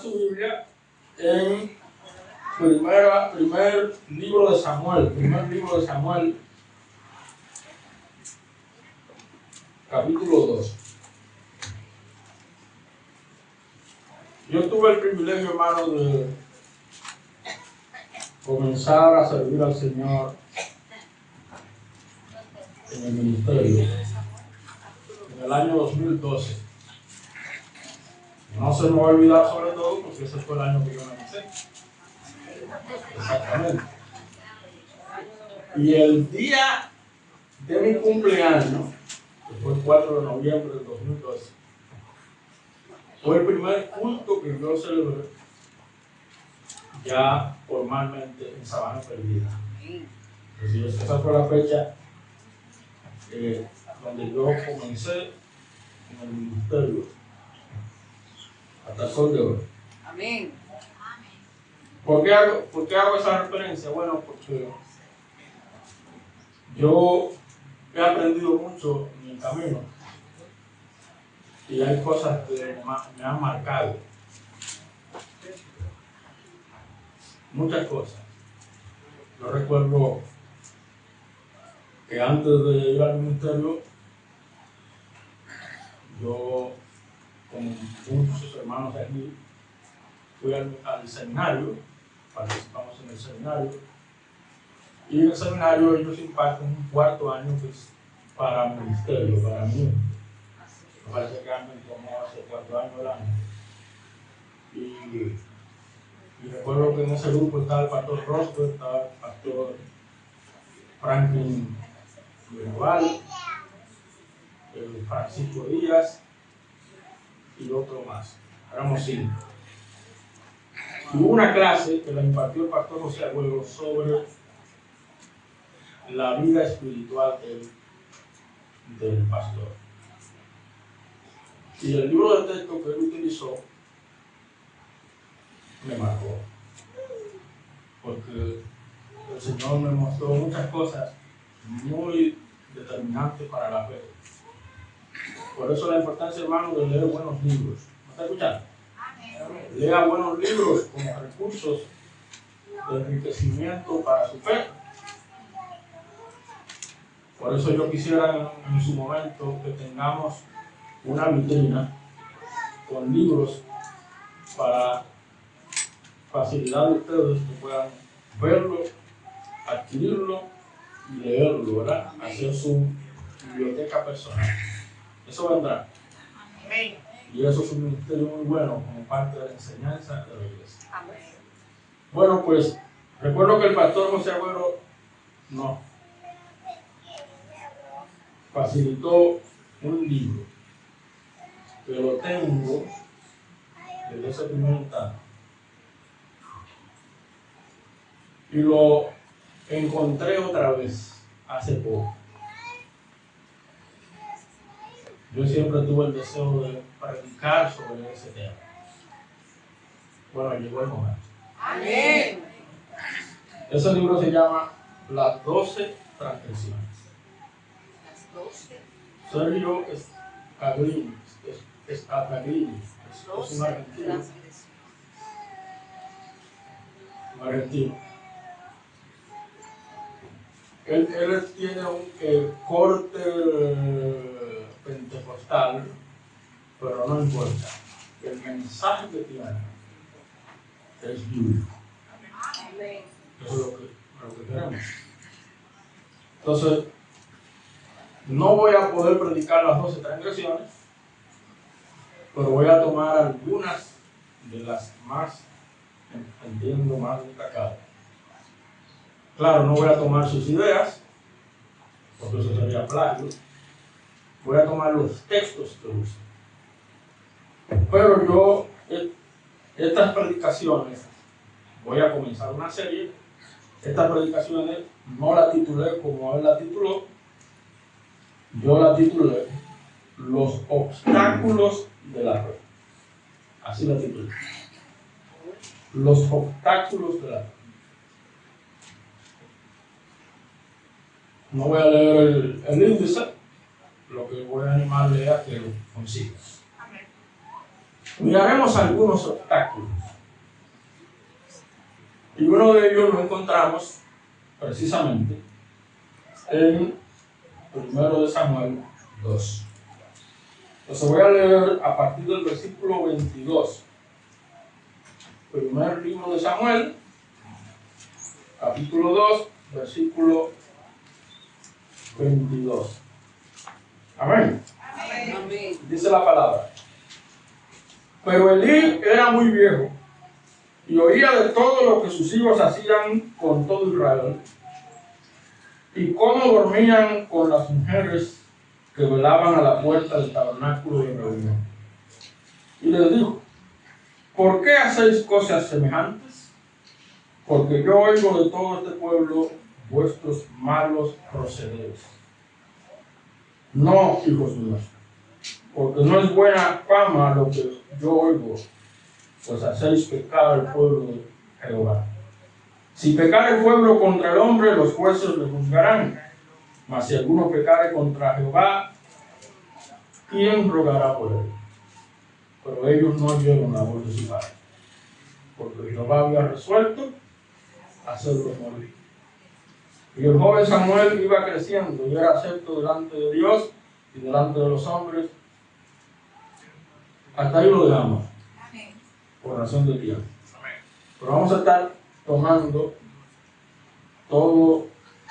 su Biblia en primer libro de Samuel, capítulo 2. Yo tuve el privilegio, hermano, de comenzar a servir al Señor en el ministerio en el año 2012. No se me va a olvidar, sobre todo porque ese fue el año que yo me casé. Exactamente. Y el día de mi cumpleaños, que fue el 4 de noviembre del 2012, fue el primer culto que yo celebré ya formalmente en Sabana Perdida. Es decir, esa fue la fecha donde yo comencé en el ministerio hasta el sol de hoy. Amén. ¿Por qué hago esa referencia? Bueno, porque yo he aprendido mucho en el camino y hay cosas que me han marcado. Muchas cosas. Yo recuerdo que antes de ir al ministerio, yo, como muchos hermanos aquí, fui al seminario, participamos en el seminario, y en el seminario ellos imparten un cuarto año que es para ministerio, para mí. Me parece que realmente como hace 4 años el año. Y recuerdo que en ese grupo estaba el pastor Rosberg, estaba el pastor Franklin Naval, el Francisco Díaz y otro más. Éramos 5. Y hubo una clase que la impartió el pastor José Agüero sobre la vida espiritual del pastor. Y el libro de texto que él utilizó me marcó, porque el Señor me mostró muchas cosas muy determinantes para la fe. Por eso la importancia, hermano, de leer buenos libros. ¿Me está escuchando? Lea buenos libros como recursos de enriquecimiento para su fe. Por eso yo quisiera en su momento que tengamos una vitrina con libros para facilitar a ustedes que puedan verlo, adquirirlo y leerlo, ¿verdad? Hacer su biblioteca personal. Eso vendrá. Amén. Y eso es un ministerio muy bueno como parte de la enseñanza de la iglesia. Amén. Bueno, pues recuerdo que el pastor José Agüero nos facilitó un libro que lo tengo desde ese primer instante. Y lo encontré otra vez hace poco. Yo siempre tuve el deseo de predicar sobre ese tema. Bueno, llegó el momento. Amén. Ese libro se llama Las 12 transgresiones. Las 12. Sergio Scaglini. Es un argentino. Un argentino. Él tiene un corte pentecostal, pero no importa. El mensaje que tiene es bíblico. Amén. Eso es lo que queremos. Entonces, no voy a poder predicar las 12 transgresiones, pero voy a tomar algunas de las más, entiendo, más destacadas. Claro, no voy a tomar sus ideas, porque eso sería plagio. Voy a tomar los textos que uso. Pero yo, estas predicaciones, voy a comenzar una serie. Estas predicaciones no la titulé como él la tituló. Yo la titulé Los obstáculos de la fe. Así la titulé. Los obstáculos de la fe. No voy a leer el índice, lo que voy a animarle a que lo consiga. Miraremos algunos obstáculos. Y uno de ellos lo encontramos precisamente en 1 de Samuel 2. Entonces voy a leer a partir del versículo 22. Primer libro de Samuel, capítulo 2, versículo 22. Amén. Amén. Dice la palabra. Pero Elí era muy viejo y oía de todo lo que sus hijos hacían con todo Israel y cómo dormían con las mujeres que velaban a la puerta del tabernáculo de reunión. Y les dijo: ¿por qué hacéis cosas semejantes? Porque yo oigo de todo este pueblo vuestros malos procederes. No, hijos míos, porque no es buena fama lo que yo oigo, pues hacéis pecar al pueblo de Jehová. Si pecare el pueblo contra el hombre, los jueces le juzgarán. Mas si alguno pecare contra Jehová, ¿quién rogará por él? Pero ellos no oyeron la voz de su padre, porque Jehová había resuelto hacerlos morir. Y el joven Samuel iba creciendo y era acepto delante de Dios y delante de los hombres. Hasta ahí lo dejamos, por razón de tiempo. Pero vamos a estar tomando todo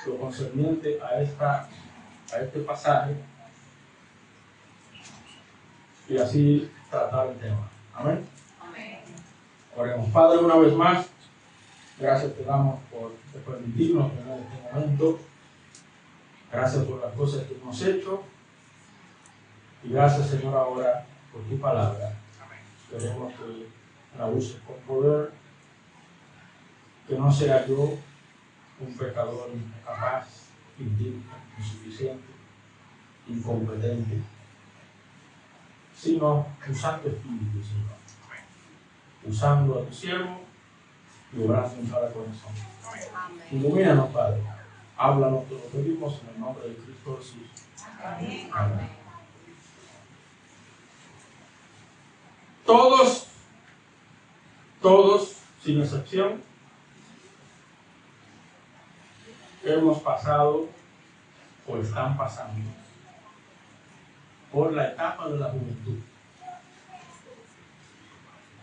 lo concerniente a este pasaje y así tratar el tema. Amén. Oremos. Padre, una vez más, gracias te damos por permitirnos tener este momento. Gracias por las cosas que hemos hecho. Y gracias, Señor, ahora por tu palabra. Queremos que la uses con poder, que no sea yo un pecador incapaz, indigno, insuficiente, incompetente, sino tu Santo Espíritu, Señor, usando a tu siervo y obrando en cada corazón. Ilumínanos, Padre. Háblanos, te lo pedimos en el nombre de Cristo Jesús. Amén. Todos, sin excepción, hemos pasado o están pasando por la etapa de la juventud.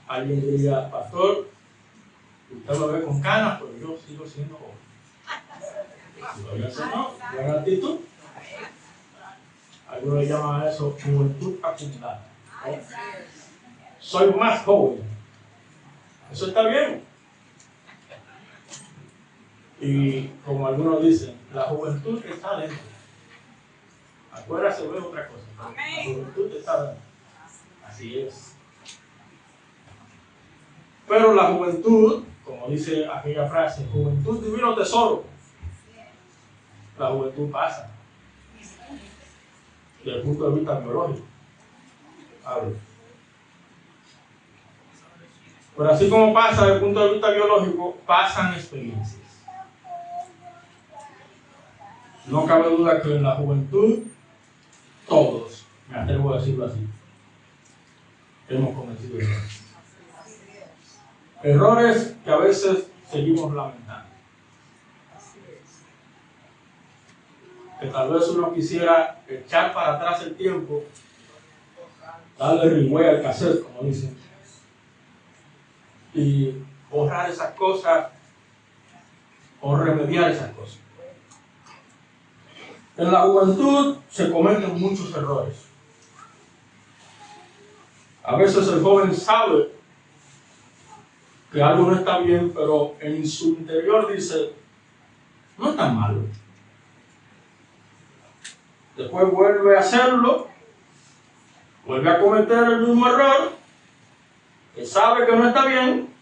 Alguien diría: pastor, usted lo ve con canas, pero yo sigo siendo joven. Gloria al Señor, buena actitud. Algunos le llaman a eso juventud acumulada. Soy más joven. Eso está bien. Y como algunos dicen, la juventud está dentro. Afuera se ve otra cosa. La juventud está dentro. Así es. Pero la juventud, como dice aquella frase, juventud divino tesoro. La juventud pasa. Desde el punto de vista biológico. Pero así como pasa desde el punto de vista biológico, pasan experiencias. No cabe duda que en la juventud, todos, me atrevo a decirlo así, hemos cometido errores. Errores que a veces seguimos lamentando. Que tal vez uno quisiera echar para atrás el tiempo, darle rewind al cassette, como dicen, y borrar esas cosas o remediar esas cosas. En la juventud se cometen muchos errores. A veces el joven sabe que algo no está bien, pero en su interior dice: no es tan malo. Después vuelve a hacerlo, vuelve a cometer el mismo error, que sabe que no está bien,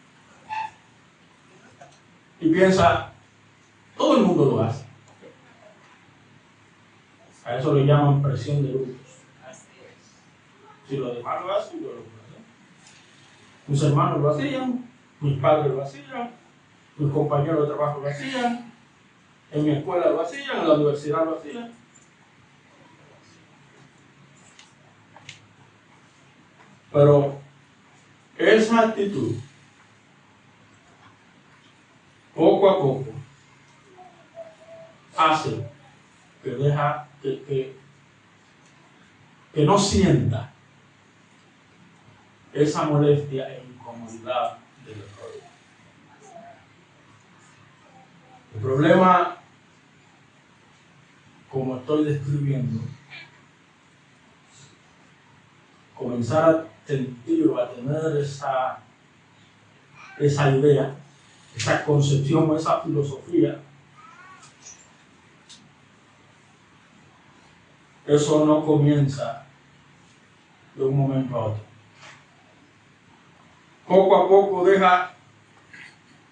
y piensa: todo el mundo lo hace. A eso le llaman presión de grupos. Si los demás lo hacen, yo lo puedo hacer. Mis hermanos lo hacían, mis padres lo hacían, mis compañeros de trabajo lo hacían, en mi escuela lo hacían, en la universidad lo hacían. Pero esa actitud, poco a poco, hace que no sienta esa molestia e incomodidad del error. El problema, como estoy describiendo, comenzar a sentir o a tener esa idea, esa concepción o esa filosofía, eso no comienza de un momento a otro. Poco a poco deja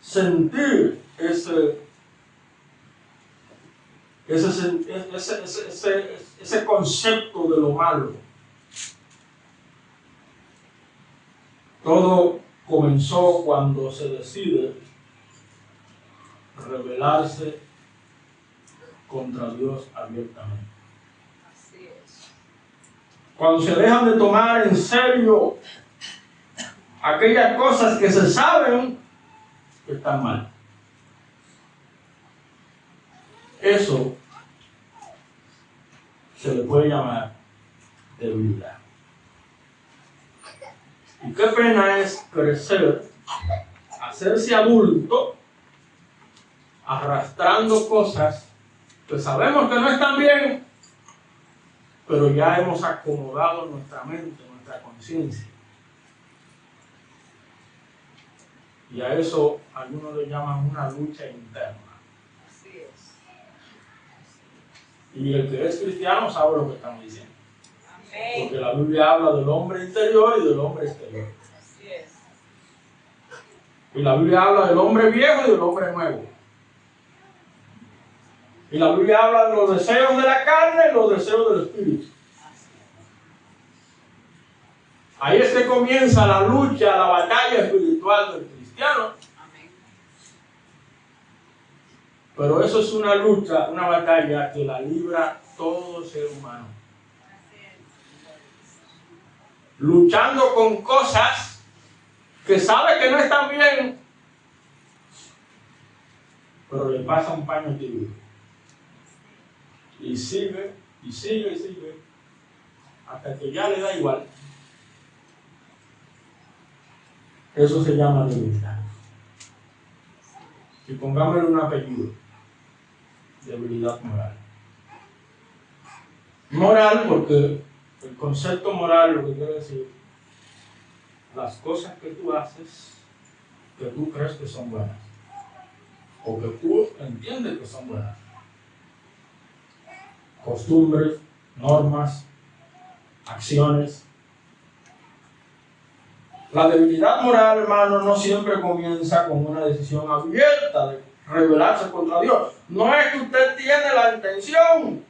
sentir ese concepto de lo malo. Todo comenzó cuando se decide rebelarse contra Dios abiertamente. Así es. Cuando se dejan de tomar en serio aquellas cosas que se saben que están mal. Eso se le puede llamar debilidad. Y qué pena es crecer, hacerse adulto, arrastrando cosas que sabemos que no están bien, pero ya hemos acomodado nuestra mente, nuestra conciencia. Y a eso algunos le llaman una lucha interna. Así es. Y el que es cristiano sabe lo que estamos diciendo. Amén. Porque la Biblia habla del hombre interior y del hombre exterior. Así es. Y la Biblia habla del hombre viejo y del hombre nuevo. Y la Biblia habla de los deseos de la carne y los deseos del espíritu. Ahí es que comienza la lucha, la batalla espiritual del cristiano. Amén. Pero eso es una lucha, una batalla que la libra todo ser humano. Luchando con cosas que sabe que no están bien, pero le pasa un paño tibio. Y sigue, y sigue, y sigue, hasta que ya le da igual. Eso se llama debilidad. Y pongámosle un apellido: debilidad moral. Moral porque el concepto moral lo que quiere decir las cosas que tú haces que tú crees que son buenas o que tú entiendes que son buenas. Costumbres, normas, acciones. La debilidad moral, hermano, no siempre comienza con una decisión abierta de rebelarse contra Dios. No es que usted tiene la intención.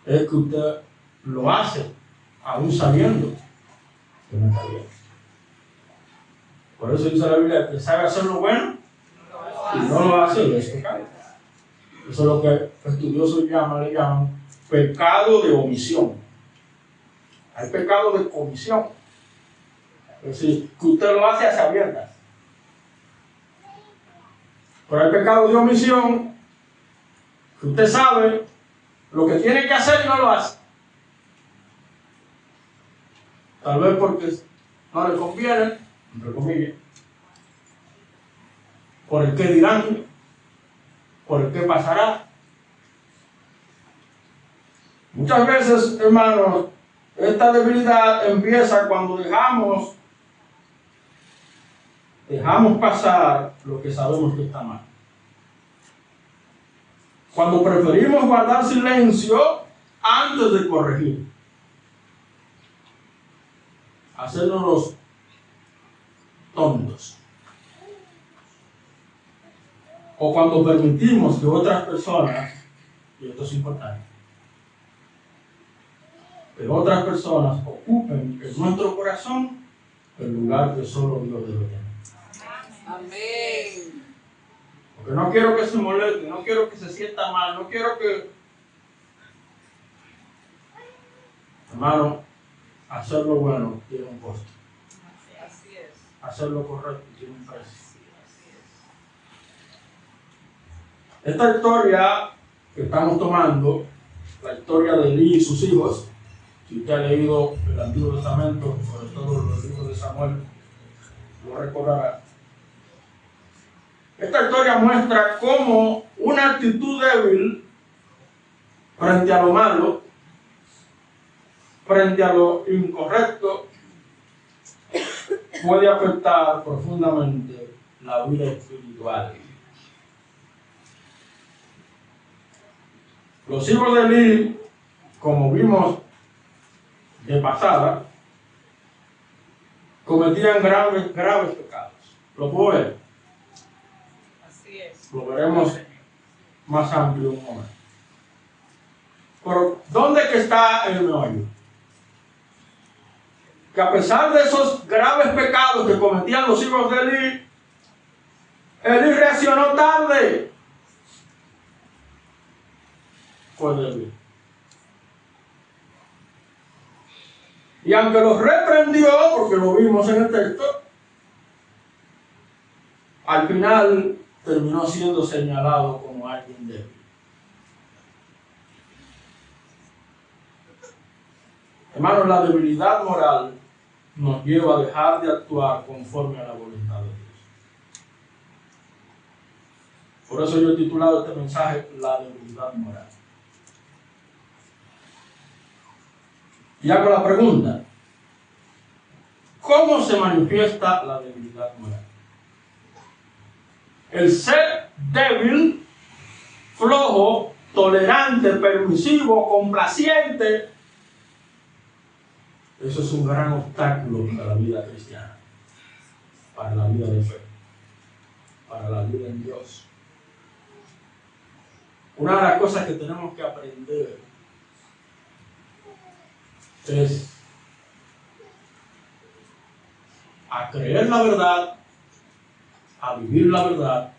Es que usted lo hace, aún sabiendo que no está bien. Por eso dice la Biblia que sabe hacer lo bueno y no lo hace, es pecado. Eso es lo que estudiosos le llaman pecado de omisión. Hay pecado de comisión. Es decir, que usted lo hace a sabiendas. Pero hay pecado de omisión que usted sabe lo que tiene que hacer y no lo hace. Tal vez porque no le conviene, entre comillas, por el qué dirán, por el qué pasará. Muchas veces, hermanos, esta debilidad empieza cuando dejamos pasar lo que sabemos que está mal. Cuando preferimos guardar silencio antes de corregir. Hacernos los tontos. O cuando permitimos que otras personas, y esto es importante, que otras personas ocupen en nuestro corazón el lugar que solo Dios debe tener. Amén. Porque no quiero que se moleste, no quiero que se sienta mal, no quiero que Hermano, hacer lo bueno tiene un costo. Así es. Hacer lo correcto tiene un precio. Así es. Esta historia que estamos tomando, la historia de Elí y sus hijos, si usted ha leído el Antiguo Testamento, sobre todo los libros de Samuel, lo recordará. Esta historia muestra cómo una actitud débil frente a lo malo, frente a lo incorrecto, puede afectar profundamente la vida espiritual. Los hijos de Elí, como vimos de pasada, cometían graves pecados. ¿Lo puedo ver? Así es. Lo veremos más amplio un momento. Pero, ¿dónde que está el meollo? Que a pesar de esos graves pecados que cometían los hijos de Elí, Elí reaccionó tarde. Fue débil. Y aunque los reprendió, porque lo vimos en el texto, al final terminó siendo señalado como alguien débil. Hermanos, la debilidad moral nos lleva a dejar de actuar conforme a la voluntad de Dios. Por eso yo he titulado este mensaje La debilidad moral. Y hago la pregunta: ¿cómo se manifiesta la debilidad moral? El ser débil, flojo, tolerante, permisivo, complaciente, eso es un gran obstáculo para la vida cristiana, para la vida de fe, para la vida en Dios. Una de las cosas que tenemos que aprender es a creer la verdad, a vivir la verdad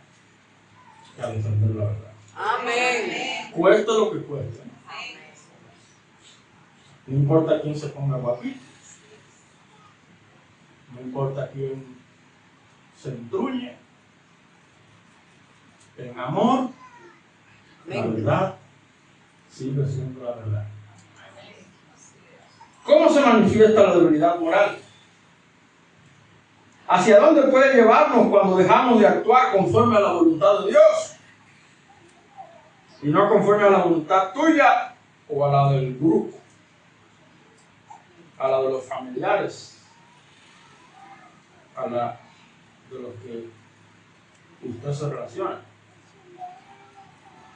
y a defender la verdad. Amén. Cueste lo que cueste. No importa quién se ponga guapito, no importa quién se entruñe, en amor, la verdad sigue siendo la verdad. ¿Cómo se manifiesta la debilidad moral? ¿Hacia dónde puede llevarnos cuando dejamos de actuar conforme a la voluntad de Dios? Y no conforme a la voluntad tuya o a la del grupo, a la de los familiares, a la de los que usted se relaciona.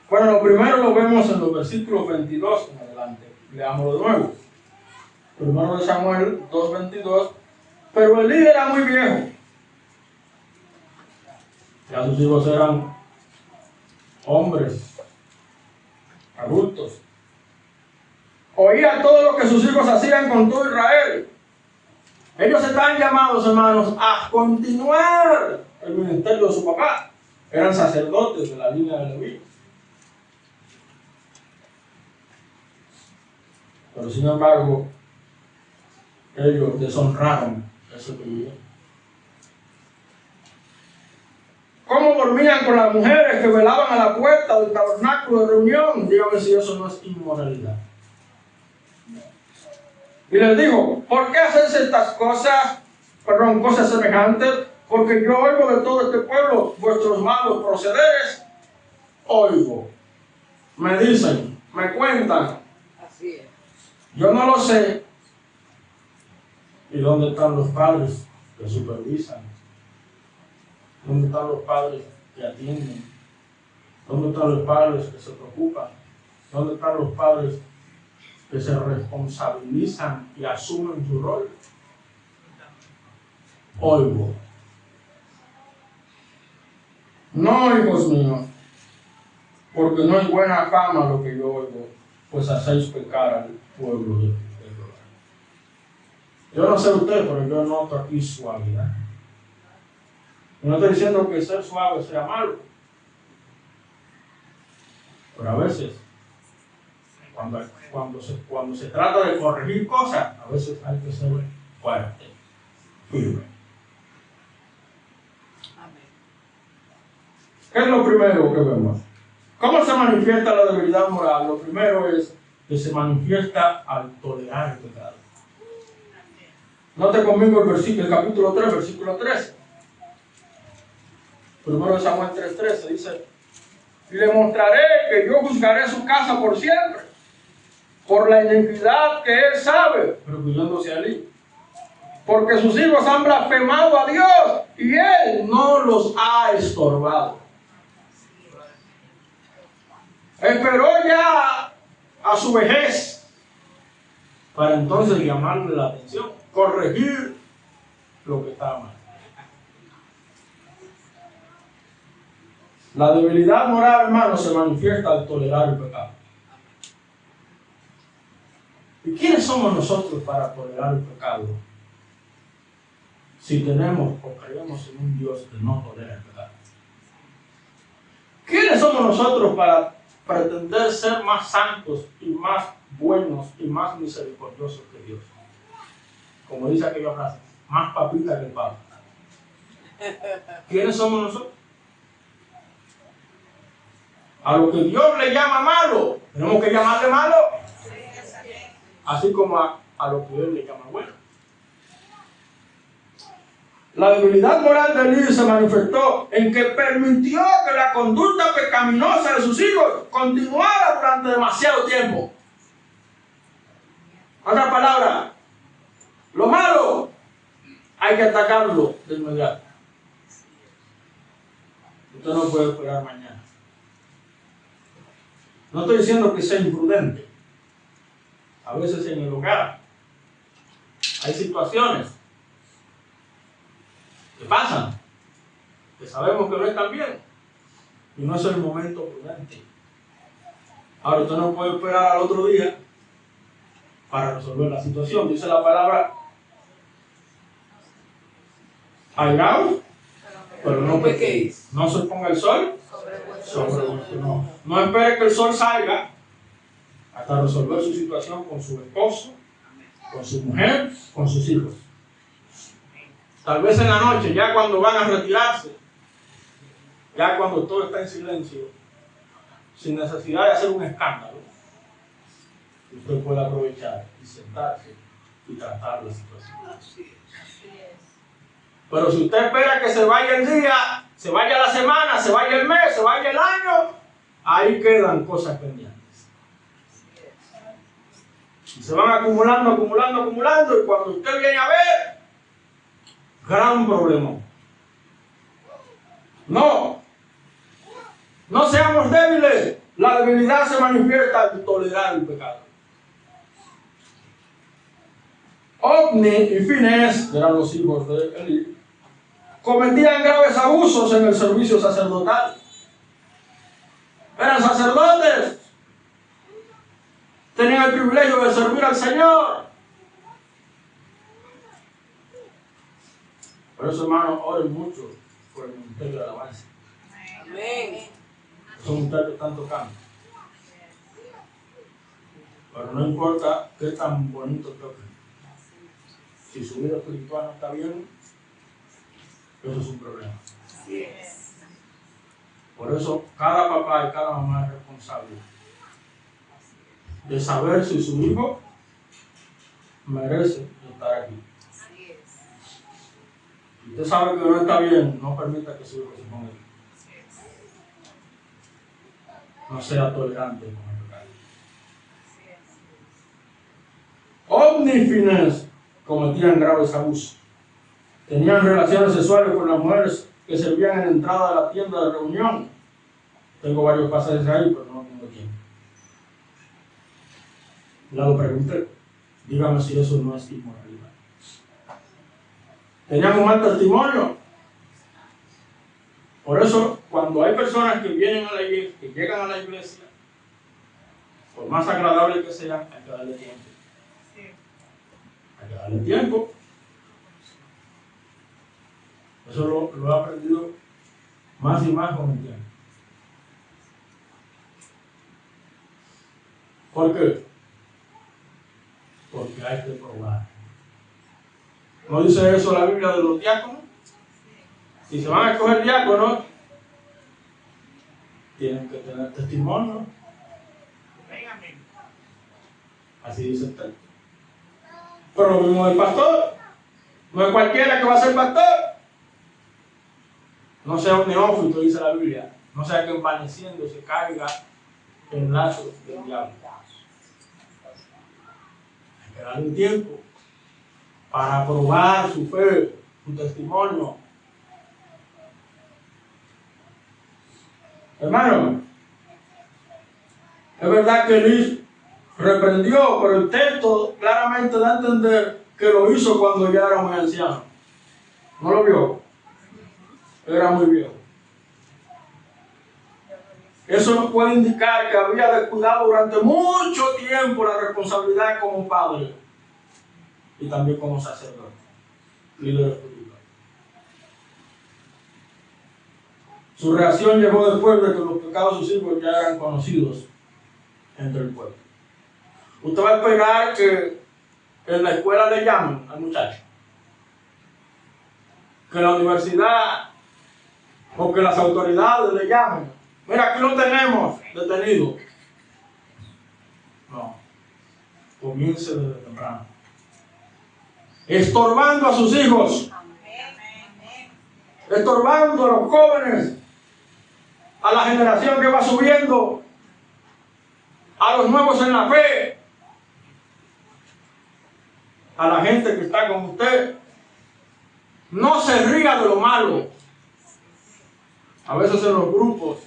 Bueno, lo primero lo vemos en los versículos 22 en adelante. Leámoslo de nuevo. Primero de Samuel 2:22. Pero Elí era muy viejo. Ya sus hijos eran hombres, adultos. Oía todo lo que sus hijos hacían con todo Israel. Ellos estaban llamados, hermanos, a continuar el ministerio de su papá. Eran sacerdotes de la línea de Leví. Pero sin embargo, ellos deshonraron ese privilegio. ¿Cómo dormían con las mujeres que velaban a la puerta del tabernáculo de reunión? Dígame si eso no es inmoralidad. Y les dijo: ¿por qué hacéis estas cosas? Cosas semejantes. Porque yo oigo de todo este pueblo vuestros malos procederes. Oigo. Me dicen, me cuentan. Así es. Yo no lo sé. ¿Y dónde están los padres que supervisan? ¿Dónde están los padres que atienden? ¿Dónde están los padres que se preocupan? ¿Dónde están los padres que se responsabilizan y asumen su rol? Oigo. No, hijos míos, porque no es buena fama lo que yo oigo, pues hacéis pecar al pueblo de Jehová. Yo no sé usted, pero yo noto aquí suavidad. No estoy diciendo que ser suave sea malo, pero a veces, cuando cuando se trata de corregir cosas, a veces hay que ser fuerte, firme. ¿Qué es lo primero que vemos? ¿Cómo se manifiesta la debilidad moral? Lo primero es que se manifiesta al tolerar el pecado. Note conmigo el capítulo 3, versículo 13. Primero de Samuel 3:13 dice: y le mostraré que yo juzgaré su casa por siempre, por la iniquidad que él sabe, refiriéndose a Elí, porque sus hijos han blasfemado a Dios y él no los ha estorbado. Esperó ya a su vejez para entonces llamarle la atención, corregir lo que estaba mal. La debilidad moral, hermano, se manifiesta al tolerar el pecado. ¿Y quiénes somos nosotros para tolerar el pecado? Si tenemos o creemos en un Dios que no tolera el pecado. ¿Quiénes somos nosotros para pretender ser más santos y más buenos y más misericordiosos que Dios? Como dice aquella frase, más papita que el papa. ¿Quiénes somos nosotros? A lo que Dios le llama malo, tenemos que llamarle malo, así como a lo que Él le llama bueno. La debilidad moral de Elí se manifestó en que permitió que la conducta pecaminosa de sus hijos continuara durante demasiado tiempo. Otra palabra, lo malo hay que atacarlo de inmediato. Usted no puede esperar mañana. No estoy diciendo que sea imprudente. A veces en el hogar hay situaciones que pasan, que sabemos que no están bien, y no es el momento prudente. Ahora usted no puede esperar al otro día para resolver la situación. Dice la palabra: airaos, pero no pequéis. No se ponga el sol sobre vuestro. No espere que el sol salga hasta resolver su situación con su esposo, con su mujer, con sus hijos. Tal vez en la noche, ya cuando van a retirarse, ya cuando todo está en silencio, sin necesidad de hacer un escándalo, usted puede aprovechar y sentarse y tratar la situación. Pero si usted espera que se vaya el día, se vaya la semana, se vaya el mes, se vaya el año, ahí quedan cosas pendientes. Y se van acumulando, y cuando usted viene a ver, gran problema. No seamos débiles. La debilidad se manifiesta al tolerar el pecado. Ofni y Finés, eran los hijos de Elí, cometían graves abusos en el servicio sacerdotal. Eran sacerdotes, tenían el privilegio de servir al Señor. Por eso, hermanos, oren mucho por el ministerio de alabanza. Amén. Esos muchachos están tocando. Pero no importa qué tan bonito toquen. Si su vida espiritual no está bien, eso es un problema. Así es. Por eso, cada papá y cada mamá es responsable de saber si su hijo merece estar aquí. Así es. Si usted sabe que no está bien, no permita que su hijo se ponga aquí. No sea tolerante con el pecado. Ofni y Finés cometían graves abusos. Tenían relaciones sexuales con las mujeres que servían en la entrada de la tienda de reunión. Tengo varios pasajes ahí, pero no tengo tiempo. Ya lo pregunté. Dígame si eso no es inmoralidad. Tenían un mal testimonio. Por eso, cuando hay personas que vienen a la iglesia, que llegan a la iglesia, por más agradable que sean, hay que darle tiempo. Hay que darle tiempo. Eso lo he aprendido más y más con el tiempo. ¿Por qué? porque hay que probar. ¿No dice eso la Biblia de los diáconos? Si se van a escoger diáconos, tienen que tener testimonio. Así dice el texto. Pero lo mismo del pastor. No es cualquiera que va a ser pastor. No sea un neófito, dice la Biblia. No sea que envaneciendo se caiga en lazos del diablo. Hay que darle un tiempo para probar su fe, su testimonio. Hermano, es verdad que Luis reprendió, pero el texto claramente da a entender que lo hizo cuando ya era muy anciano. ¿No lo vio? Era muy viejo. Eso nos puede indicar que había descuidado durante mucho tiempo la responsabilidad como padre y también como sacerdote, líder espiritual. Su reacción llegó después de que los pecados de sus hijos ya eran conocidos entre el pueblo. Usted va a esperar que en la escuela le llamen al muchacho, que en la universidad o que las autoridades le llamen. Mira, aquí lo tenemos detenido. No, comience desde temprano. Estorbando a sus hijos, estorbando a los jóvenes, a la generación que va subiendo, a los nuevos en la fe, a la gente que está con usted. No se ría de lo malo. A veces en los grupos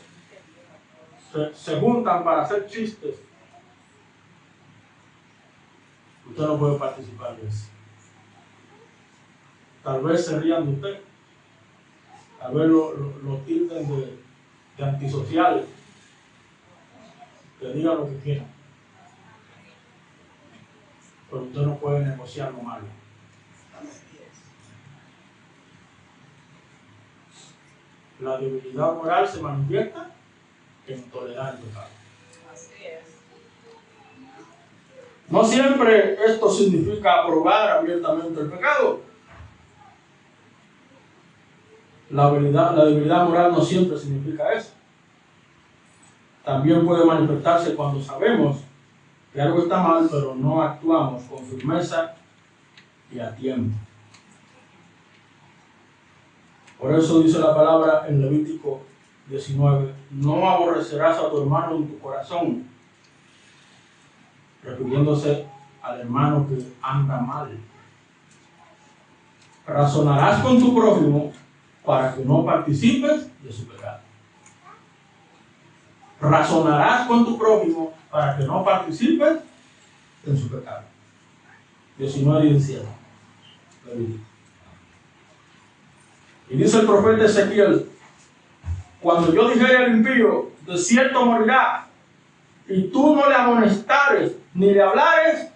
se juntan para hacer chistes. Usted no puede participar de eso. Tal vez se rían de usted. Tal vez lo tilden de antisociales. Que digan lo que quieran. Pero usted no puede negociar lo malo. La debilidad moral se manifiesta en tolerar el pecado. Así es. No siempre esto significa aprobar abiertamente el pecado. La debilidad moral no siempre significa eso. También puede manifestarse cuando sabemos que algo está mal, pero no actuamos con firmeza y a tiempo. Por eso dice la palabra en Levítico 19, no aborrecerás a tu hermano en tu corazón, refiriéndose al hermano que anda mal. Razonarás con tu prójimo para que no participes de su pecado. Razonarás con tu prójimo para que no participes en su pecado. 19 y 17. Levítico. Y dice el profeta Ezequiel, cuando yo dijere al impío, de cierto morirá, y tú no le amonestares ni le hablares,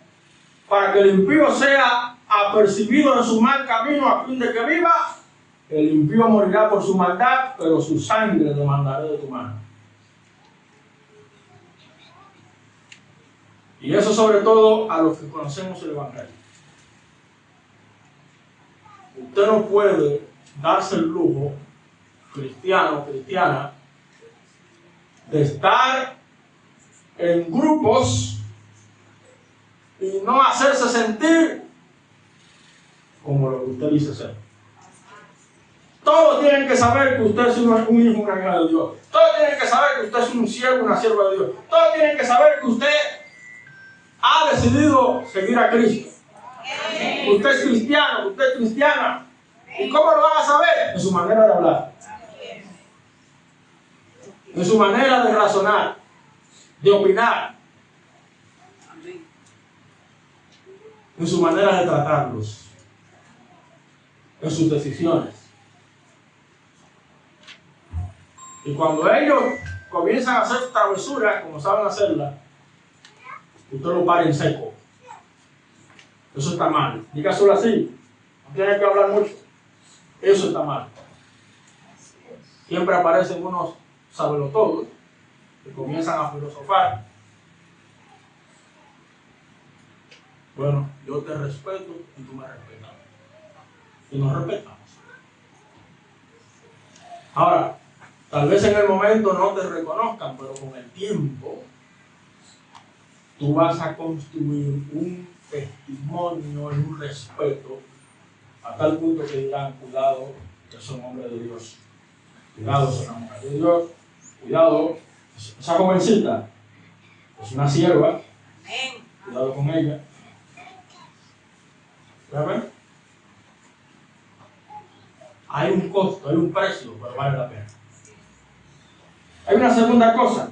para que el impío sea apercibido de su mal camino a fin de que viva, el impío morirá por su maldad, pero su sangre demandaré de tu mano. Y eso sobre todo a los que conocemos el Evangelio. Usted no puede darse el lujo, cristiano o cristiana, de estar en grupos y no hacerse sentir como lo que usted dice ser. Todos tienen que saber que usted es un hijo, una hija de Dios. Todos tienen que saber que usted es un siervo, una sierva de Dios. Todos tienen que saber que usted ha decidido seguir a Cristo. Usted es cristiano, usted es cristiana. ¿Y cómo lo van a saber? En su manera de hablar, en su manera de razonar, de opinar, en su manera de tratarlos, en sus decisiones. Y cuando ellos comienzan a hacer travesuras, como saben hacerlas, usted lo para en seco. Eso está mal. Dígaselo así. No tiene que hablar mucho. Eso está mal. Siempre aparecen unos sabelotodos que comienzan a filosofar. Bueno, yo te respeto y tú me respetas. Y nos respetamos. Ahora, tal vez en el momento no te reconozcan, pero con el tiempo tú vas a construir un testimonio y un respeto a tal punto que dirán, cuidado, que son hombres de Dios. Cuidado, son una mujer de Dios. Cuidado, esa jovencita es una sierva. Cuidado con ella. ¿Ven? Hay un costo, hay un precio, pero vale la pena. Hay una segunda cosa.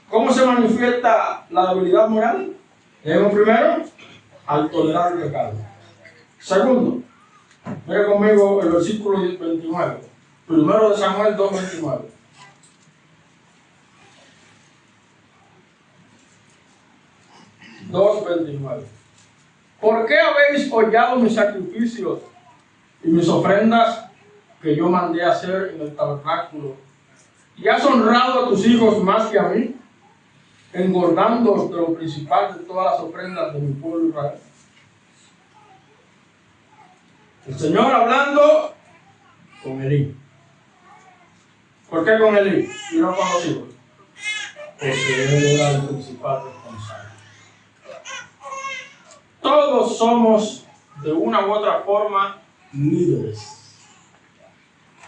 ¿Cómo se manifiesta la debilidad moral? Leemos primero, al tolerar el pecado. Segundo, mira conmigo el versículo 29. Primero de Samuel 2:29. ¿Por qué habéis hollado mis sacrificios y mis ofrendas que yo mandé a hacer en el tabernáculo? ¿Y has honrado a tus hijos más que a mí, engordándoos de lo principal de todas las ofrendas de mi pueblo Israel? El Señor hablando con Elí. ¿Por qué con Elí y no con los hijos? Porque él era el principal responsable. Todos somos de una u otra forma líderes.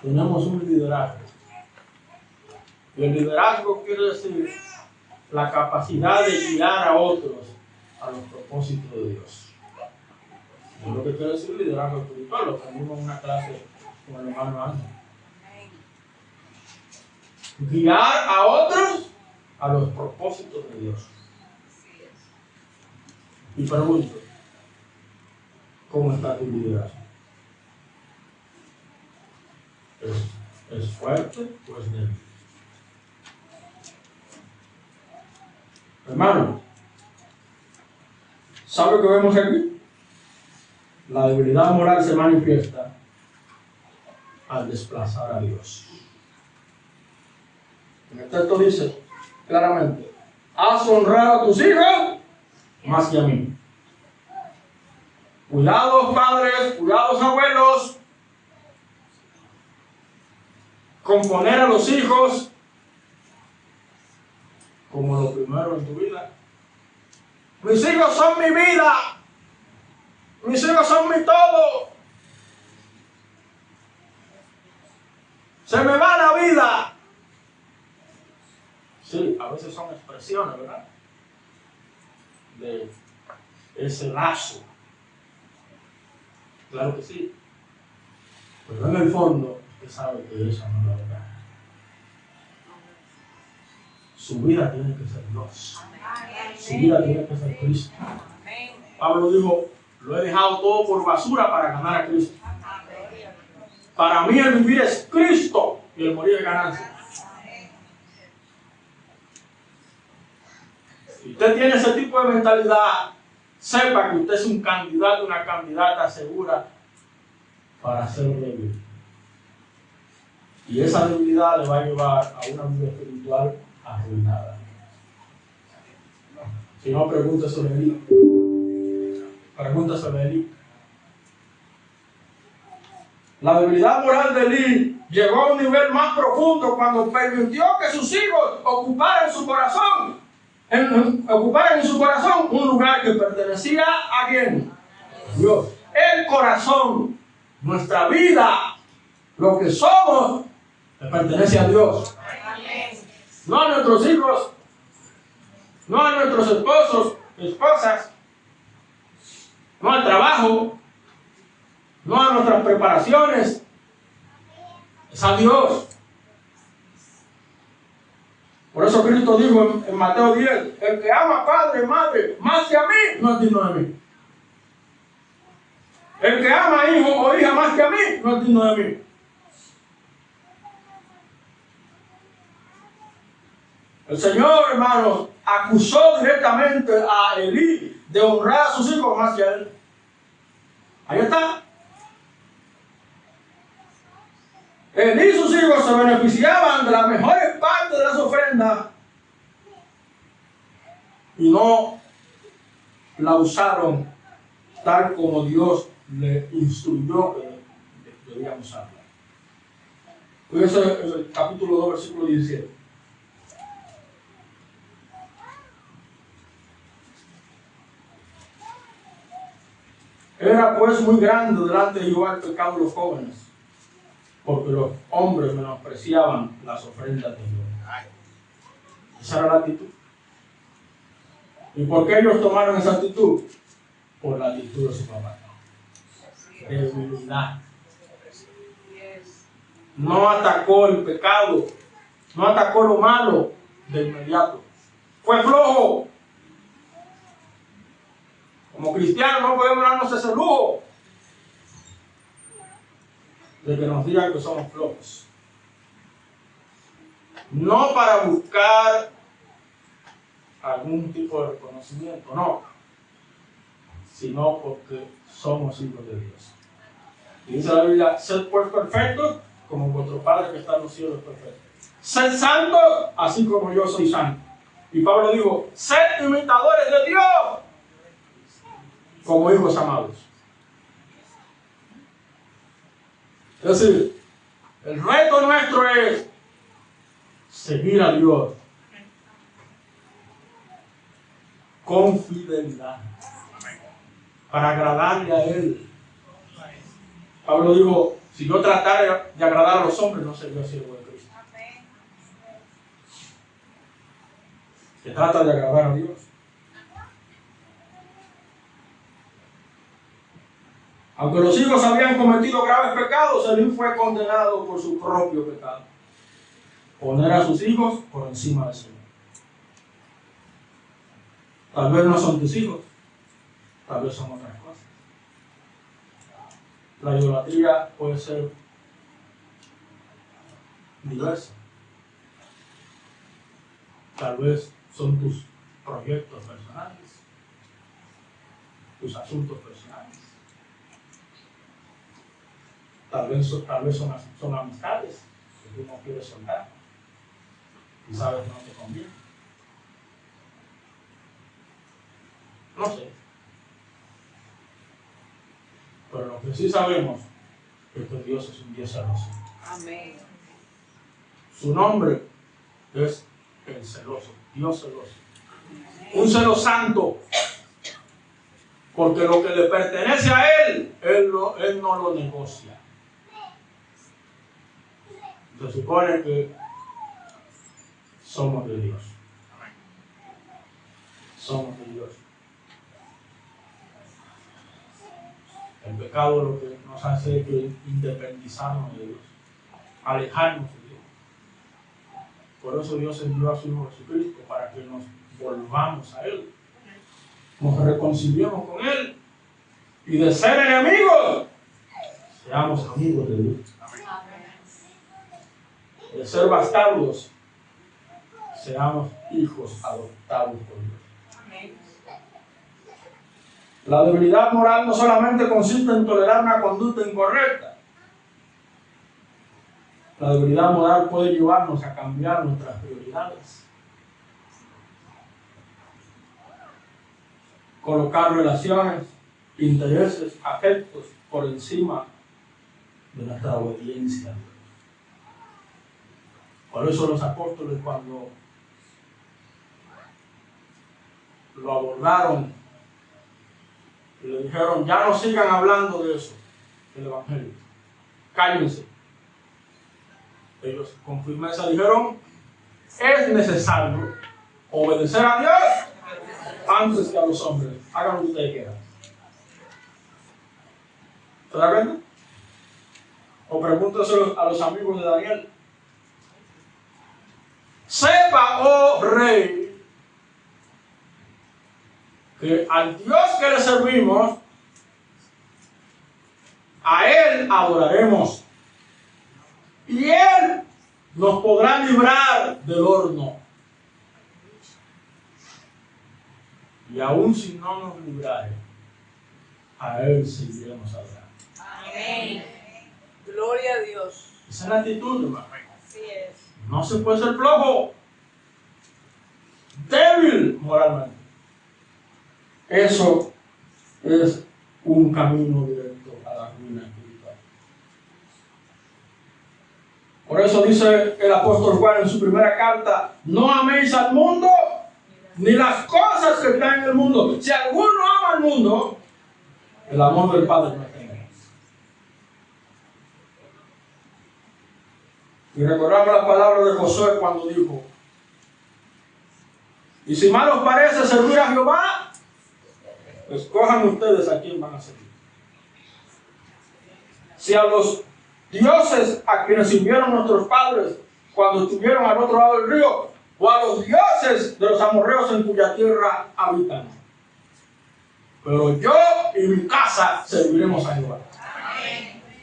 Tenemos un liderazgo. Y el liderazgo quiere decir la capacidad de guiar a otros a los propósitos de Dios. Es lo que quiere decir liderazgo espiritual. Lo aprendimos en una clase con el hermano Ángel. Guiar a otros a los propósitos de Dios. Y pregunto, ¿cómo está tu liderazgo? ¿Es fuerte o es débil? Hermano, ¿sabe lo que vemos aquí? La debilidad moral se manifiesta al desplazar a Dios. En el texto dice claramente, has honrado a tus hijos más que a mí. Cuidados padres, cuidados abuelos, con poner a los hijos como lo primero en tu vida. Mis hijos son mi vida. Mis hijos son mi todo. Se me va la vida. Sí, a veces son expresiones, ¿verdad? De ese lazo. Claro que sí. Pero en el fondo, usted sabe que eso no es la verdad. Su vida tiene que ser Dios. Su vida tiene que ser Cristo. Pablo dijo, lo he dejado todo por basura para ganar a Cristo. Para mí el vivir es Cristo y el morir es ganancia. Si usted tiene ese tipo de mentalidad, sepa que usted es un candidato, una candidata segura para ser débil. Y esa debilidad le va a llevar a una vida espiritual arruinada. Si no, pregúnteselo a Elí. Pregúnteselo a Elí. La debilidad moral de Elí llegó a un nivel más profundo cuando permitió que sus hijos ocuparan su corazón. Ocuparan en su corazón un lugar que pertenecía a ¿quién? Dios. El corazón, nuestra vida, lo que somos, le pertenece a Dios. No a nuestros hijos, no a nuestros esposos, esposas, no al trabajo, no a nuestras preparaciones, es a Dios. Por eso Cristo dijo en Mateo 10, el que ama padre y madre más que a mí, no es digno de mí. El que ama hijo o hija más que a mí, no es digno de mí. El Señor, hermanos, acusó directamente a Elí de honrar a sus hijos más que a él. Ahí está. Elí y sus hijos se beneficiaban de las mejores partes de las ofrendas y no la usaron tal como Dios le instruyó que debían usarla. Fíjense el capítulo 2, versículo 17. Era pues muy grande delante de Jehová el pecado de los jóvenes, porque los hombres menospreciaban las ofrendas de Dios. Esa era la actitud. ¿Y por qué ellos tomaron esa actitud? Por la actitud de su papá. Debilidad. No atacó el pecado, no atacó lo malo de inmediato. Fue flojo. Como cristianos no podemos darnos ese lujo de que nos digan que somos flojos. No para buscar algún tipo de reconocimiento, no, sino porque somos hijos de Dios. Y dice la Biblia, sed pues perfectos como vuestro Padre que está en los cielos es perfecto. Sed santos así como yo soy santo. Y Pablo dijo, sed imitadores de Dios como hijos amados. Es decir, el reto nuestro es seguir a Dios con fidelidad para agradarle a Él. Pablo dijo, si yo tratara de agradar a los hombres, no sería siervo de Cristo. Se trata de agradar a Dios. Aunque los hijos habían cometido graves pecados, el hijo fue condenado por su propio pecado. Poner a sus hijos por encima del Señor. Tal vez no son tus hijos, tal vez son otras cosas. La idolatría puede ser diversa. Tal vez son tus proyectos personales, tus asuntos personales. Tal vez son amistades que tú no quieres soltar y sabes que no te conviene. No sé. Pero lo que sí sabemos es que Dios es un Dios celoso. Amén. Su nombre es el celoso, Dios celoso. Un celo santo. Porque lo que le pertenece a Él no lo negocia. Se supone que somos de Dios. Somos de Dios. El pecado lo que nos hace es que independizarnos de Dios, alejarnos de Dios. Por eso Dios envió a su Hijo Jesucristo, para que nos volvamos a Él, nos reconciliemos con Él y de ser enemigos, seamos amigos de Dios. De ser bastardos, seamos hijos adoptados por Dios. La debilidad moral no solamente consiste en tolerar una conducta incorrecta. La debilidad moral puede llevarnos a cambiar nuestras prioridades. Colocar relaciones, intereses, afectos por encima de nuestra obediencia. Por eso los apóstoles, cuando lo abordaron, le dijeron, ya no sigan hablando de eso, del Evangelio. Cállense. Ellos con firmeza dijeron, es necesario obedecer a Dios antes que a los hombres. Hagan lo que ustedes quieran. ¿Se da cuenta? O pregúnteselo a los amigos de Daniel. Sepa, oh rey, que al Dios que le servimos, a Él adoraremos. Y Él nos podrá librar del horno. Y aun si no nos librare, a Él seguiremos adorando. Amén. Gloria a Dios. Esa es la actitud, hermano. Así es. No se puede ser flojo, débil moralmente. eso es un camino directo a la ruina espiritual. Por eso dice el apóstol Juan en su primera carta: no améis al mundo ni las cosas que están en el mundo. Si alguno ama al mundo, el amor del Padre no está en él. Y recordamos la palabra de Josué cuando dijo: y si mal os parece servir a Jehová, escojan ustedes a quién van a servir. Si a los dioses a quienes sirvieron nuestros padres cuando estuvieron al otro lado del río, o a los dioses de los amorreos en cuya tierra habitan. Pero yo y mi casa serviremos a Jehová.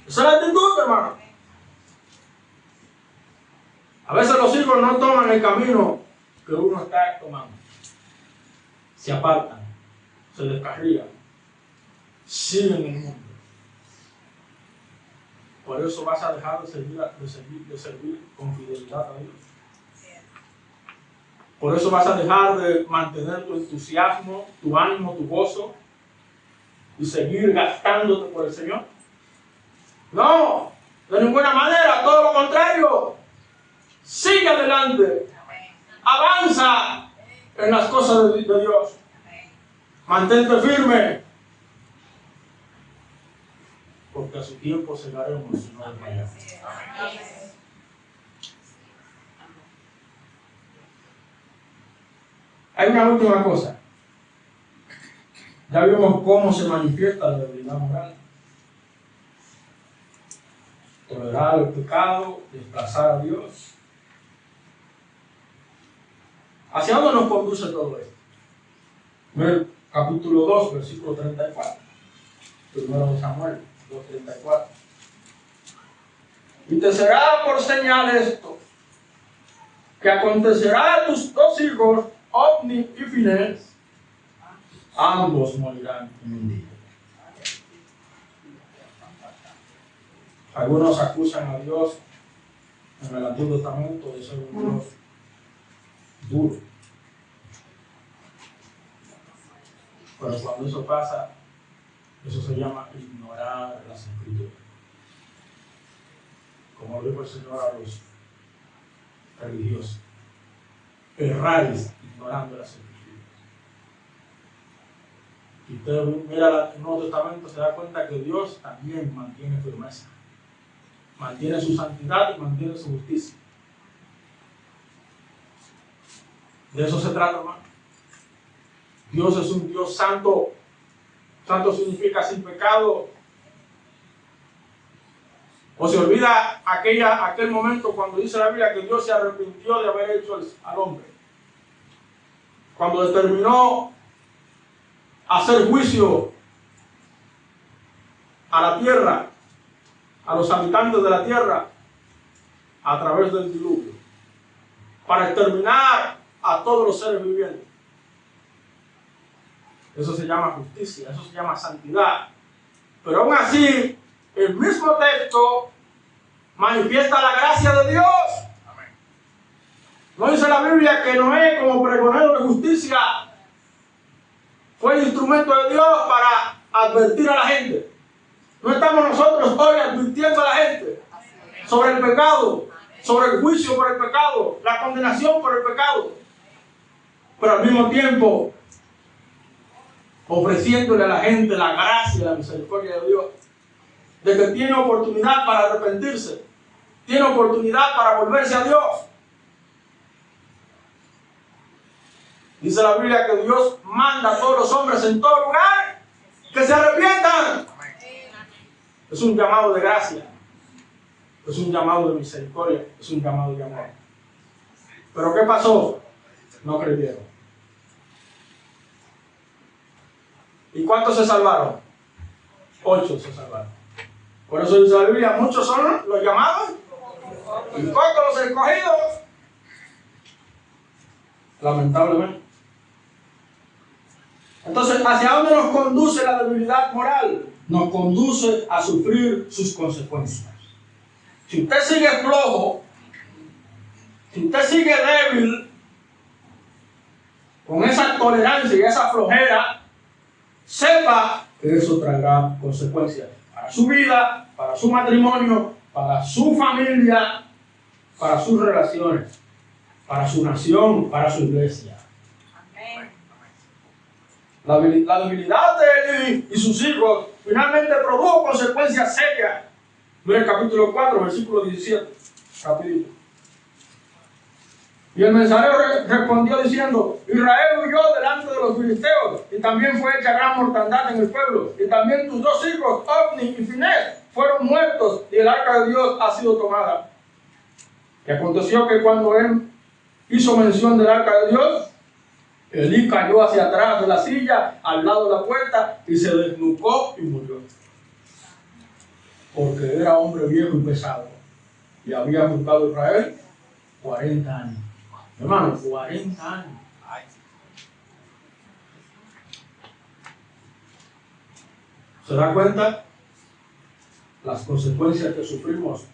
Esa es la actitud, hermano. A veces los hijos no toman el camino que uno está tomando. Se apartan, se descarrían, siguen el mundo. Por eso vas a dejar de servir con fidelidad a Dios. Por eso vas a dejar de mantener tu entusiasmo, tu ánimo, tu gozo y seguir gastándote por el Señor. No, de ninguna manera, todo lo contrario. Sigue adelante, avanza en las cosas de Dios. Mantente firme, porque a su tiempo cegaremos y no desmayaremos. Hay una última cosa. Ya vimos cómo se manifiesta la debilidad moral. Tolerar el pecado, desplazar a Dios. ¿Hacia dónde nos conduce todo esto? Ver capítulo 2, versículo 34. Primero de Samuel 2:34. Y te será por señal esto, que acontecerá a tus dos hijos, Ofni y Finés, ambos morirán en un día. Algunos acusan a Dios en el Antiguo Testamento de ser un Dios duro. Pero cuando eso pasa, eso se llama ignorar las Escrituras. Como lo dijo el Señor a los religiosos: erráis ignorando las Escrituras. Si usted mira el Nuevo Testamento, se da cuenta que Dios también mantiene firmeza, mantiene su santidad y mantiene su justicia. De eso se trata, hermano. Dios es un Dios santo. Santo significa sin pecado. O se olvida aquel momento cuando dice la Biblia que Dios se arrepintió de haber hecho al hombre. Cuando determinó hacer juicio a la tierra, a los habitantes de la tierra, a través del diluvio, para exterminar a todos los seres vivientes. Eso se llama justicia, eso se llama santidad. Pero aún así, el mismo texto manifiesta la gracia de Dios. Amén. ¿No dice la Biblia que Noé, como pregonero de justicia, fue el instrumento de Dios para advertir a la gente? ¿No estamos nosotros hoy advirtiendo a la gente sobre el pecado, sobre el juicio por el pecado, la condenación por el pecado? Pero al mismo tiempo ofreciéndole a la gente la gracia y la misericordia de Dios, de que tiene oportunidad para arrepentirse, tiene oportunidad para volverse a Dios. Dice la Biblia que Dios manda a todos los hombres en todo lugar que se arrepientan. Es un llamado de gracia, es un llamado de misericordia, es un llamado de amor. ¿Pero qué pasó? No creyeron. ¿Y cuántos se salvaron? 8 se salvaron. Por eso dice la Biblia: muchos son los llamados y pocos los escogidos. Lamentablemente. Entonces, ¿hacia dónde nos conduce la debilidad moral? Nos conduce a sufrir sus consecuencias. Si usted sigue flojo, si usted sigue débil, con esa tolerancia y esa flojera, sepa que eso traerá consecuencias para su vida, para su matrimonio, para su familia, para sus relaciones, para su nación, para su iglesia. Amén. La debilidad de Eli y sus hijos finalmente produjo consecuencias serias. Mira el capítulo 4, versículo 17. Rapidito. Y el mensajero respondió diciendo: Israel huyó delante de los filisteos, y también fue hecha gran mortandad en el pueblo, y también tus dos hijos, Ofni y Finés, fueron muertos, y el arca de Dios ha sido tomada. Y aconteció que cuando él hizo mención del arca de Dios, Elí cayó hacia atrás de la silla, al lado de la puerta, y se desnucó y murió. Porque era hombre viejo y pesado, y había juzgado a Israel 40 años. Hermano, 40 años. ¿Se da cuenta? Las consecuencias que sufrimos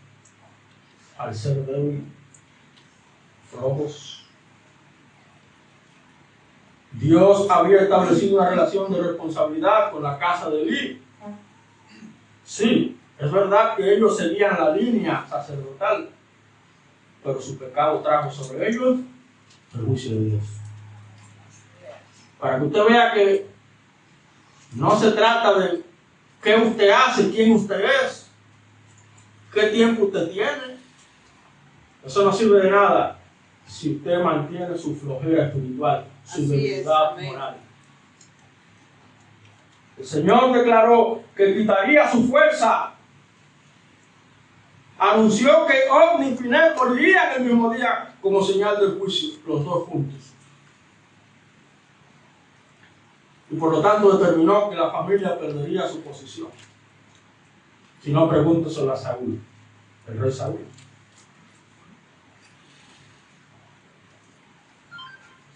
al ser débil, flojos. Dios había establecido una relación de responsabilidad con la casa de Elí. Sí, es verdad que ellos seguían la línea sacerdotal, pero su pecado trajo sobre ellos el juicio de Dios. Para que usted vea que no se trata de qué usted hace, quién usted es, qué tiempo usted tiene. Eso no sirve de nada si usted mantiene su flojera espiritual, su debilidad moral. El Señor declaró que quitaría su fuerza. Anunció que Ofni y Finés morirían el mismo día como señal del juicio, los dos juntos. Y por lo tanto determinó que la familia perdería su posición. Si no, pregúnteselo a Saúl, el rey Saúl.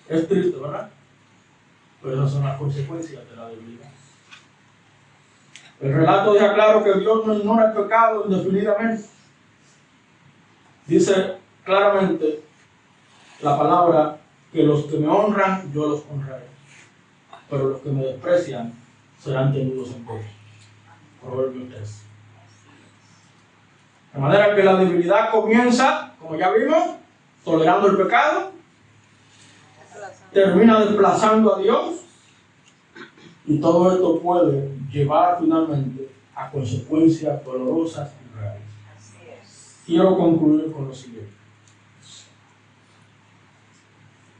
Es triste, ¿verdad? Pero esas son las consecuencias de la debilidad. El relato deja claro que Dios no ignora el pecado indefinidamente. Dice claramente la palabra que los que me honran, yo los honraré, pero los que me desprecian serán tenidos en poco. Proverbios 3. De manera que la debilidad comienza, como ya vimos, tolerando el pecado, termina desplazando a Dios, y todo esto puede llevar finalmente a consecuencias dolorosas y reales. Quiero concluir con lo siguiente.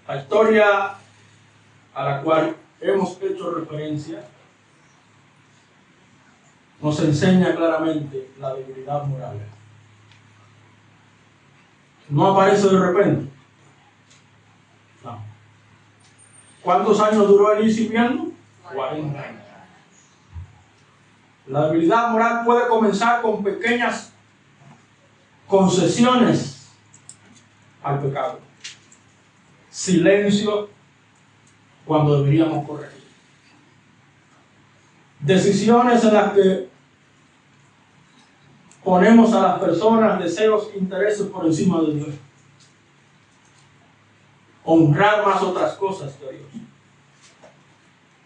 La historia a la cual hemos hecho referencia nos enseña claramente la debilidad moral. No aparece de repente. No. ¿Cuántos años duró Elí sirviendo? 40 años. La debilidad moral puede comenzar con pequeñas concesiones al pecado. Silencio cuando deberíamos corregir. Decisiones en las que ponemos a las personas, deseos, intereses por encima de Dios. Honrar más otras cosas que a Dios.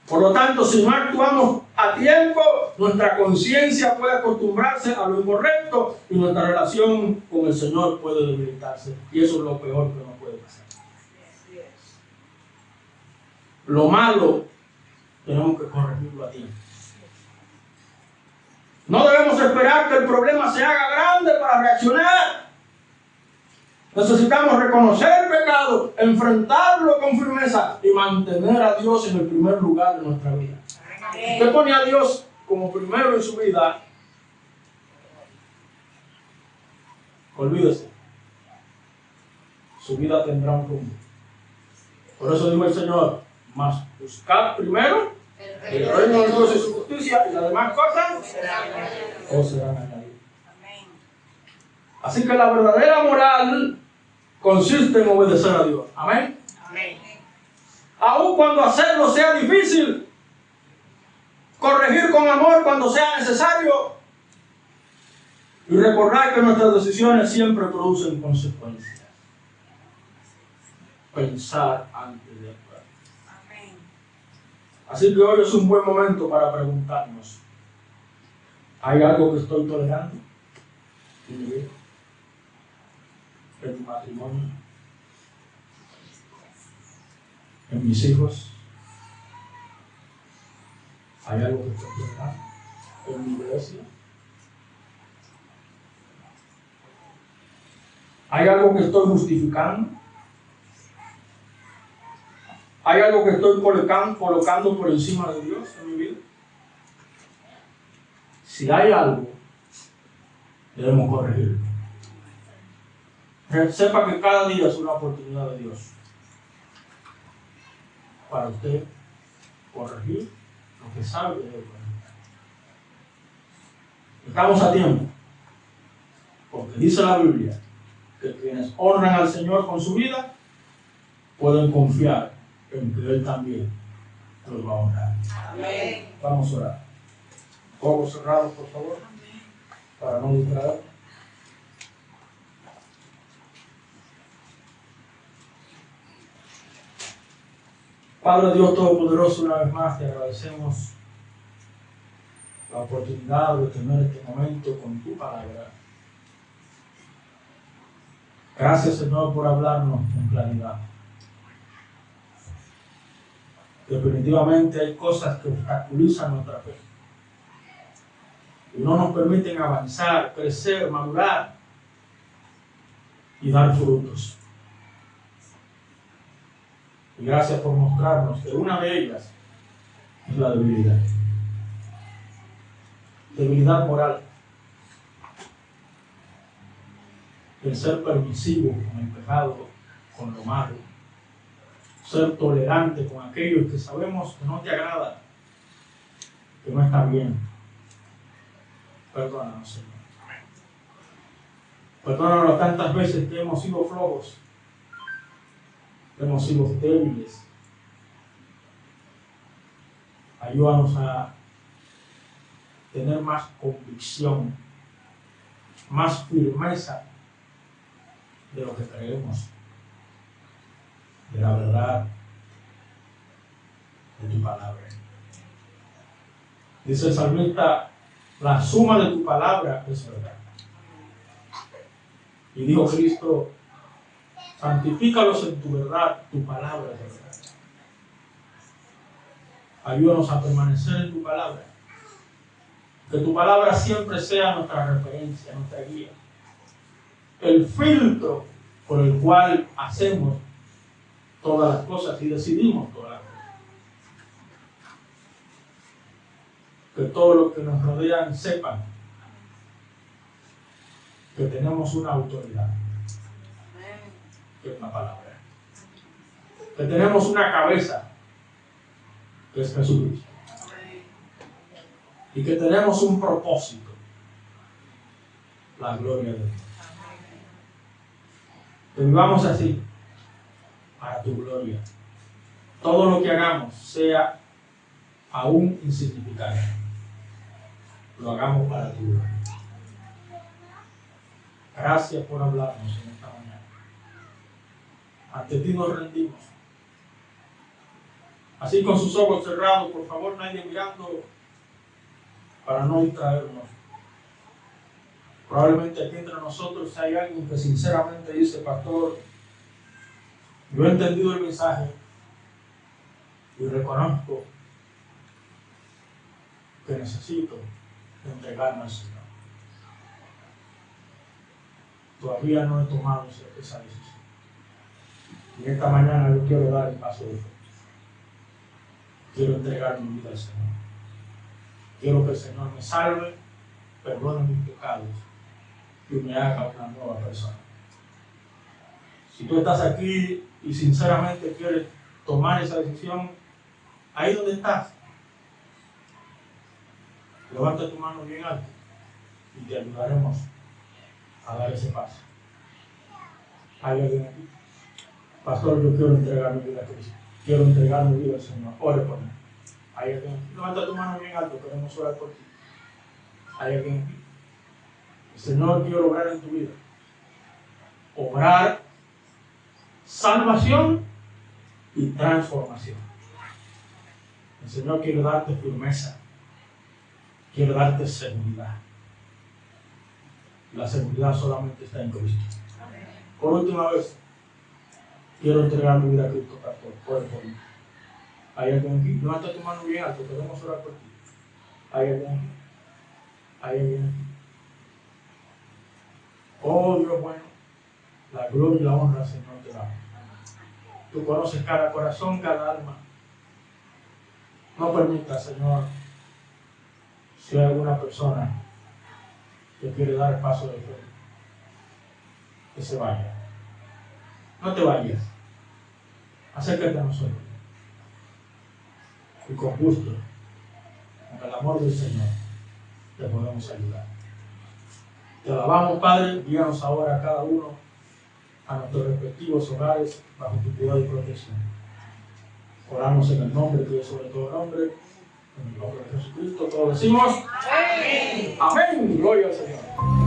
Por lo tanto, si no actuamos a tiempo, nuestra conciencia puede acostumbrarse a lo incorrecto y nuestra relación con el Señor puede debilitarse. Y eso es lo peor que nos puede pasar. Lo malo tenemos que corregirlo a tiempo. No debemos esperar que el problema se haga grande para reaccionar. Necesitamos reconocer el pecado, enfrentarlo con firmeza y mantener a Dios en el primer lugar de nuestra vida. Si usted pone a Dios como primero en su vida, olvídese, su vida tendrá un rumbo. Por eso dijo el Señor: mas buscad primero el reino de Dios y su justicia, y las demás cosas os serán añadidas. Así que la verdadera moral consiste en obedecer a Dios. Amén. Amén. Aun cuando hacerlo sea difícil, corregir con amor cuando sea necesario, y recordar que nuestras decisiones siempre producen consecuencias. Pensar antes de actuar. Amén. Así que hoy es un buen momento para preguntarnos, ¿hay algo que estoy tolerando en mi vida, en mi matrimonio, en mis hijos? ¿Hay algo que estoy tolerando en mi iglesia? ¿Hay algo que estoy justificando? ¿Hay algo que estoy colocando por encima de Dios en mi vida? Si hay algo, debemos corregirlo. Sepa que cada día es una oportunidad de Dios para usted corregir lo que sabe que debe corregir. Estamos a tiempo, porque dice la Biblia que quienes honran al Señor con su vida pueden confiar en que Él también los va a honrar. Amén. Vamos a orar. Ojos cerrados, por favor, para no distraer. Padre Dios Todopoderoso, una vez más te agradecemos la oportunidad de tener este momento con tu palabra. Gracias, Señor, por hablarnos con claridad. Definitivamente hay cosas que obstaculizan nuestra fe y no nos permiten avanzar, crecer, madurar y dar frutos. Y gracias por mostrarnos que una de ellas es la debilidad. Debilidad moral. El ser permisivo con el pecado, con lo malo. Ser tolerante con aquellos que sabemos que no te agrada, que no está bien. Perdónanos, Señor. Perdónanos tantas veces que hemos sido flojos, que hemos sido débiles. Ayúdanos a tener más convicción, más firmeza de lo que creemos, de la verdad de tu palabra. Dice el salmista, la suma de tu palabra es verdad. Y dijo Cristo, santifícalos en tu verdad, tu palabra es verdad. Ayúdanos a permanecer en tu palabra. Que tu palabra siempre sea nuestra referencia, nuestra guía. El filtro por el cual hacemos todas las cosas y decidimos todas las cosas. Que todos los que nos rodean sepan que tenemos una autoridad, que es la palabra. Que tenemos una cabeza, que es Jesucristo. Y que tenemos un propósito, la gloria de Dios. Que vivamos así, para tu gloria. Todo lo que hagamos sea aún insignificante. Lo hagamos para tu gloria. Gracias por hablarnos en esta mañana. Ante ti nos rendimos. Así con sus ojos cerrados, por favor, nadie mirando, para no distraernos. Probablemente aquí entre nosotros hay alguien que sinceramente dice, pastor, yo he entendido el mensaje y reconozco que necesito entregarme al Señor. Todavía no he tomado esa decisión. Y esta mañana yo quiero dar el paso de fe. Quiero entregar mi vida al Señor. Quiero que el Señor me salve, perdone mis pecados y me haga una nueva persona. Si tú estás aquí y sinceramente quieres tomar esa decisión, ahí donde estás, levanta tu mano bien alto y te ayudaremos a dar ese paso. ¿Hay alguien aquí? Pastor, yo quiero entregar mi vida a Cristo. Quiero entregar mi vida al Señor. Ore por mí. ¿Hay alguien aquí? Levanta tu mano bien alto, queremos orar por ti. ¿Hay alguien aquí? El Señor quiere obrar en tu vida. Obrar salvación y transformación. El Señor quiere darte firmeza, quiere darte seguridad. La seguridad solamente está en Cristo. Por última vez, quiero entregar mi vida a Cristo, pastor. Ore por mí. Hay alguien aquí. Levanta tu mano bien alto, queremos orar por ti. Hay alguien aquí. Hay alguien aquí. Oh Dios bueno, la gloria y la honra, Señor, te damos. Tú conoces cada corazón, cada alma. No permita, Señor, si hay alguna persona que quiere dar el paso de fe, que se vaya. No te vayas. Acércate a nosotros. Y con gusto, con el amor del Señor, te podemos ayudar. Te alabamos, Padre. Guíanos ahora a cada uno a nuestros respectivos hogares bajo tu cuidado y protección. Oramos en el nombre que es sobre todo nombre, en el nombre de Jesucristo. Todos decimos amén. Amén. Gloria al Señor.